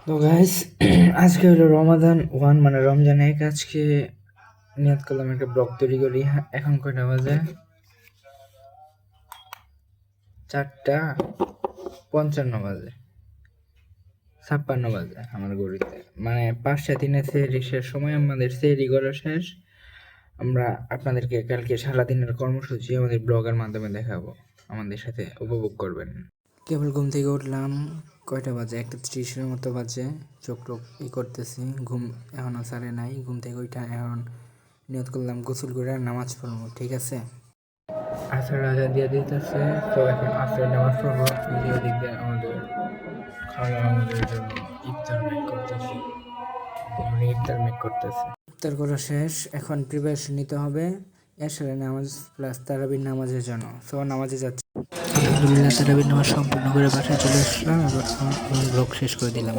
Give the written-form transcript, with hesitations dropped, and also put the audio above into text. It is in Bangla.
তো গাইস আজকে হলো রমাদান 1 মানে রমজান 1। আজকে নিয়ত করলাম একটা ব্লগ তৈরি করি। এখন কয়টা বাজে? 4:55 বাজে, 56 বাজে আমার ঘড়িতে। মানে 5:03 সেহরি শেষ সময়, আমাদের সেহরি করা শেষ। আমরা আপনাদেরকে কালকে সারাদিনের কর্মসূচি আমাদের ব্লগের মাধ্যমে দেখাবো, আমাদের সাথে উপভোগ করবেন। কেবল ঘুম থেকে উঠলাম, কয়টা বাজে? 1:30 মতো বাজে। চোখ টোক করতেছি, ঘুম এখনও সারে নাই। ঘুম থেকে ওইটা এখন নিয়ত করলাম গোসল করে নামাজ পড়বো, ঠিক আছে? আসর আজান দিয়ে দিতেছে, তো এখন আসরের নামাজ পড়বো। ওদিক দিয়ে আমাদের খালা আমাদের জন্য ইফতার মেক করতেছে, ইফতার মেক করতেছে। ইফতার করা শেষ, এখন প্রিপারেশন নিতে হবে এশারের নামাজ প্লাস তারাবির নামাজের জন্য। সো নামাজে যাচ্ছে। আলহামদুলিল্লাহ তারাবির নামাজ সম্পূর্ণ করে বাসায় চলে আসলাম। এবার ব্লগ শেষ করে দিলাম।